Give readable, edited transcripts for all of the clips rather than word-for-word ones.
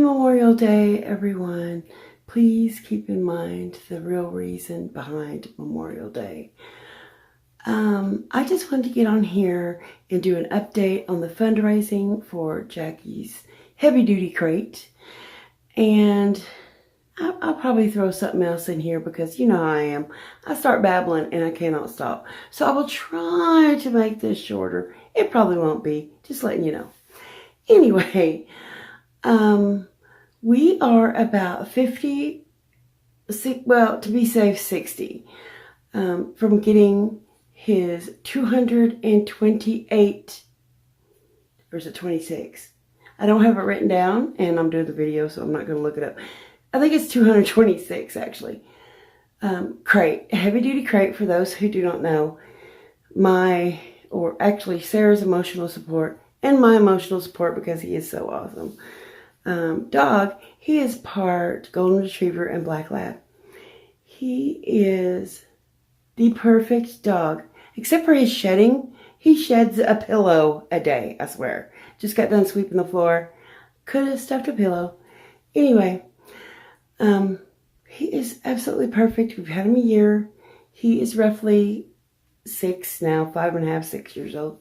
Memorial Day, everyone. Please keep in mind the real reason behind Memorial Day. I just wanted to get on here and do an update on the fundraising for Jacky's heavy duty crate. And I'll probably throw something else in here because you know how I am. I start babbling and I cannot stop. So I will try to make this shorter. It probably won't be, just letting you know. Anyway, we are about 50, well, to be safe, 60, from getting his 228, or is it 26? I don't have it written down, and I'm doing the video, so I'm not going to look it up. I think it's 226, actually. Crate, heavy-duty crate, for those who do not know. Sarah's emotional support, and my emotional support because he is so awesome. Dog, he is part golden retriever and black lab. He is the perfect dog, except for his shedding. He sheds a pillow a day, I swear. Just got done sweeping the floor. Could have stuffed a pillow. Anyway, he is absolutely perfect. We've had him a year. He is roughly 6 now, 5.5, 6 years old.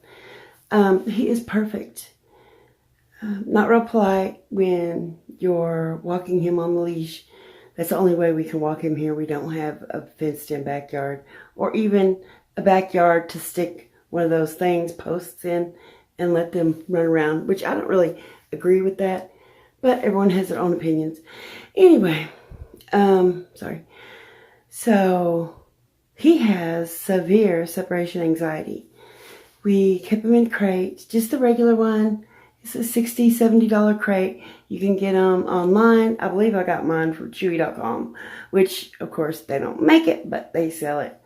He is perfect. Not real polite when you're walking him on the leash. That's the only way we can walk him here. We don't have a fenced-in backyard or even a backyard to stick one of those posts in and let them run around, which I don't really agree with that, but everyone has their own opinions. Anyway, sorry. So he has severe separation anxiety. We kept him in a crate, just the regular one. It's a $60, $70 crate. You can get them online. I believe I got mine from Chewy.com, which, of course, they don't make it, but they sell it.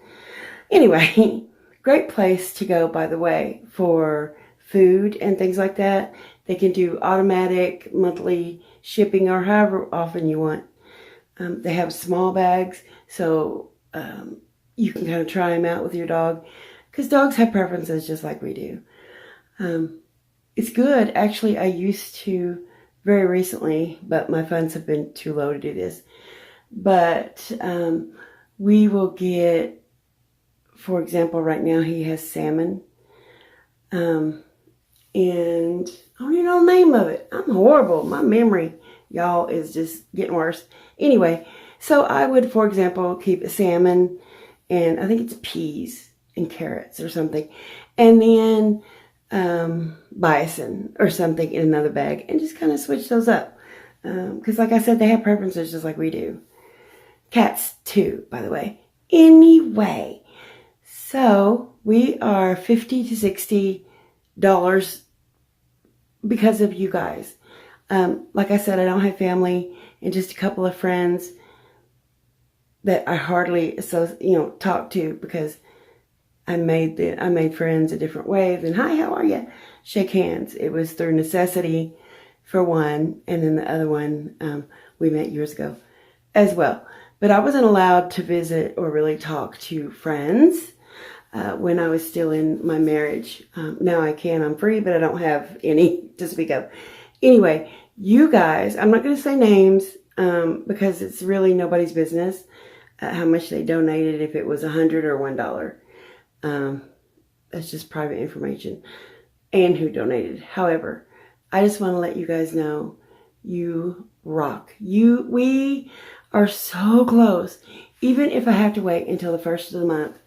Anyway, great place to go, by the way, for food and things like that. They can do automatic monthly shipping or however often you want. They have small bags, so you can kind of try them out with your dog, because dogs have preferences just like we do. It's good. Actually, I used to very recently, but my funds have been too low to do this. But we will get, for example, right now he has salmon. And I don't even know the name of it. I'm horrible. My memory, y'all, is just getting worse. Anyway, so I would, for example, keep a salmon and I think it's peas and carrots or something. And then bison or something in another bag, and just kind of switch those up. Because like I said, they have preferences just like we do. Cats too, by the way. Anyway, so we are $50 to $60 because of you guys. Like I said, I don't have family and just a couple of friends that I hardly talk to, because I made friends a different way than, hi, how are you? Shake hands. It was through necessity for one, and then the other one we met years ago as well. But I wasn't allowed to visit or really talk to friends when I was still in my marriage. Now I can. I'm free, but I don't have any to speak of. Anyway, you guys, I'm not going to say names because it's really nobody's business how much they donated, if it was $100 or $1. That's just private information, and who donated. However, I just want to let you guys know, you rock. We are so close. Even if I have to wait until the first of the month,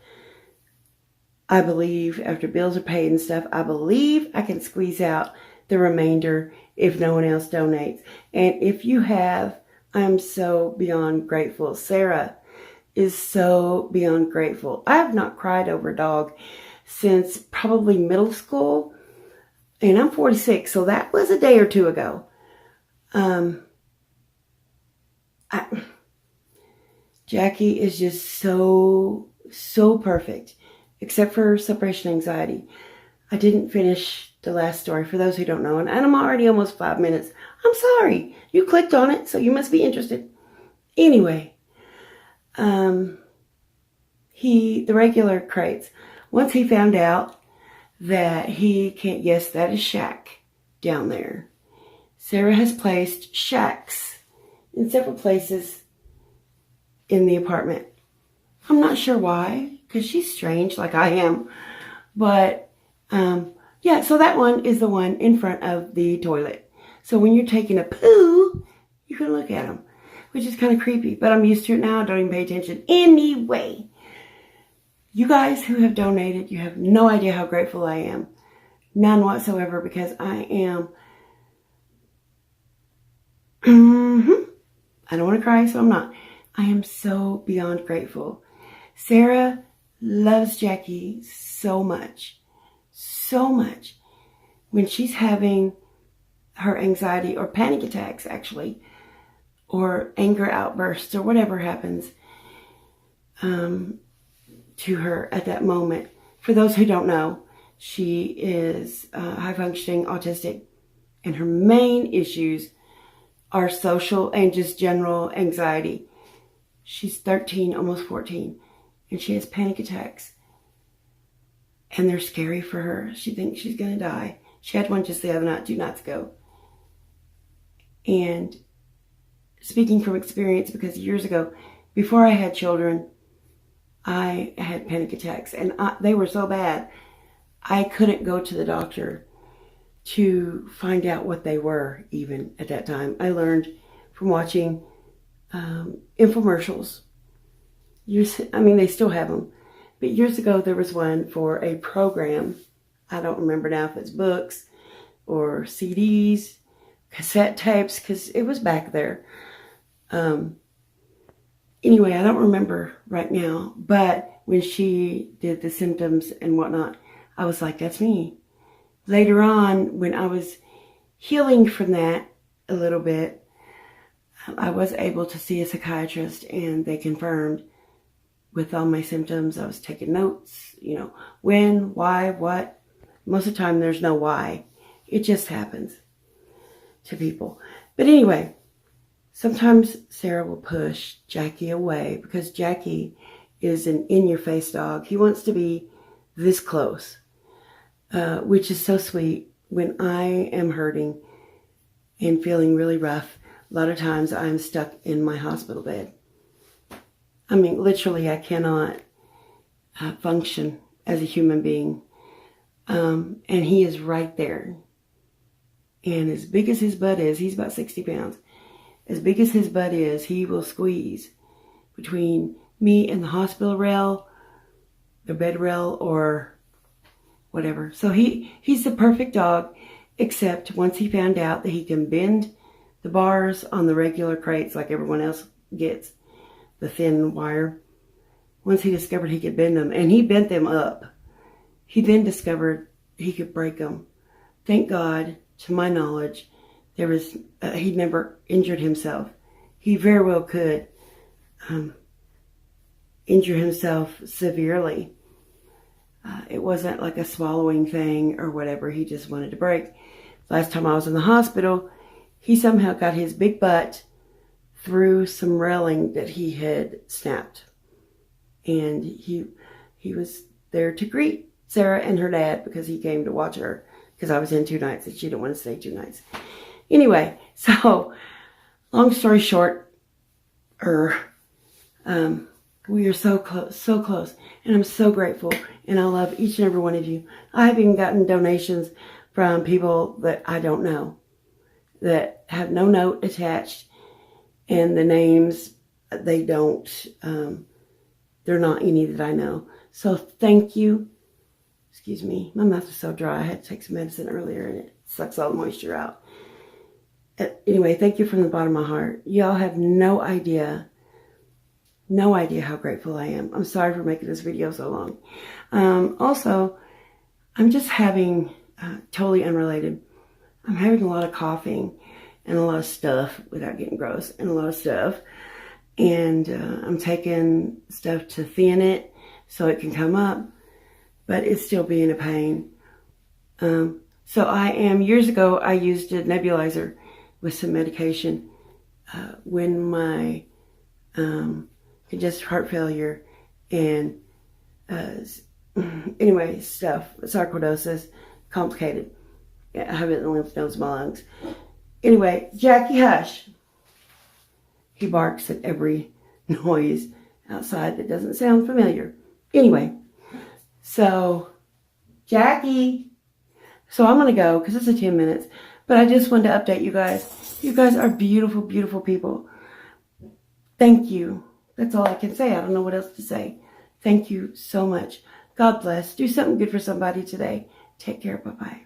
I believe after bills are paid and stuff, I believe I can squeeze out the remainder if no one else donates. And if you have, I'm so beyond grateful. Sarah is so beyond grateful. I have not cried over a dog since probably middle school, and I'm 46, so that was a day or two ago. Jacky is just so perfect, except for separation anxiety. I didn't finish the last story, for those who don't know, and I'm already almost 5 minutes. I'm sorry. You clicked on it, so you must be interested. Anyway, the regular crates, once he found out that he can't, yes, that is Shaq down there. Sarah has placed shacks in several places in the apartment. I'm not sure why, because she's strange like I am. But yeah, so that one is the one in front of the toilet. So when you're taking a poo, you can look at them, which is kind of creepy. But I'm used to it now. I don't even pay attention anyway. You guys who have donated, you have no idea how grateful I am. None whatsoever, because I am... I don't want to cry, so I'm not. I am so beyond grateful. Sarah loves Jacky so much. So much. When she's having her anxiety or panic attacks, actually, or anger outbursts or whatever happens to her at that moment. For those who don't know, she is high-functioning autistic, and her main issues are social and just general anxiety. She's 13, almost 14, and she has panic attacks. And they're scary for her. She thinks she's going to die. She had one just the other night, 2 nights ago. And speaking from experience, because years ago, before I had children, I had panic attacks. And they were so bad, I couldn't go to the doctor to find out what they were, even at that time. I learned from watching infomercials. They still have them. But years ago, there was one for a program. I don't remember now if it's books or CDs, cassette tapes, because it was back there. Anyway, I don't remember right now. But when she did the symptoms and whatnot, I was like, that's me. Later on, when I was healing from that a little bit, I was able to see a psychiatrist, and they confirmed with all my symptoms. I was taking notes, when, why, what. Most of the time, there's no why. It just happens to people. But anyway, sometimes Sarah will push Jacky away because Jacky is an in-your-face dog. He wants to be this close, which is so sweet. When I am hurting and feeling really rough, a lot of times I'm stuck in my hospital bed. Literally, I cannot function as a human being. And he is right there. And as big as his butt is, he's about 60 pounds. As big as his butt is, he will squeeze between me and the hospital rail, the bed rail, or whatever. So he's the perfect dog, except once he found out that he can bend the bars on the regular crates like everyone else gets, the thin wire. Once he discovered he could bend them, and he bent them up, he then discovered he could break them. Thank God, to my knowledge, he never injured himself. He very well could injure himself severely. It wasn't like a swallowing thing or whatever. He just wanted to break. Last time I was in the hospital, he somehow got his big butt through some railing that he had snapped. And he was there to greet Sarah and her dad because he came to watch her because I was in 2 nights and she didn't want to stay 2 nights. Anyway, so long story short, we are so close, and I'm so grateful, and I love each and every one of you. I have even gotten donations from people that I don't know, that have no note attached, and the names, they're not any that I know. So thank you. Excuse me, my mouth is so dry. I had to take some medicine earlier, and it sucks all the moisture out. Anyway, thank you from the bottom of my heart. Y'all have no idea how grateful I am. I'm sorry for making this video so long. Also, I'm just having, totally unrelated, I'm having a lot of coughing and a lot of stuff, without getting gross, and a lot of stuff. And I'm taking stuff to thin it so it can come up, but it's still being a pain. So years ago, I used a nebulizer with some medication when my congestive heart failure and anyway, stuff, sarcoidosis, complicated. I have it in the lymph nodes of my lungs. Anyway, Jacky, hush. He barks at every noise outside that doesn't sound familiar. Anyway, so Jacky. So I'm going to go because it's 10 minutes. But I just wanted to update you guys. You guys are beautiful, beautiful people. Thank you. That's all I can say. I don't know what else to say. Thank you so much. God bless. Do something good for somebody today. Take care. Bye-bye.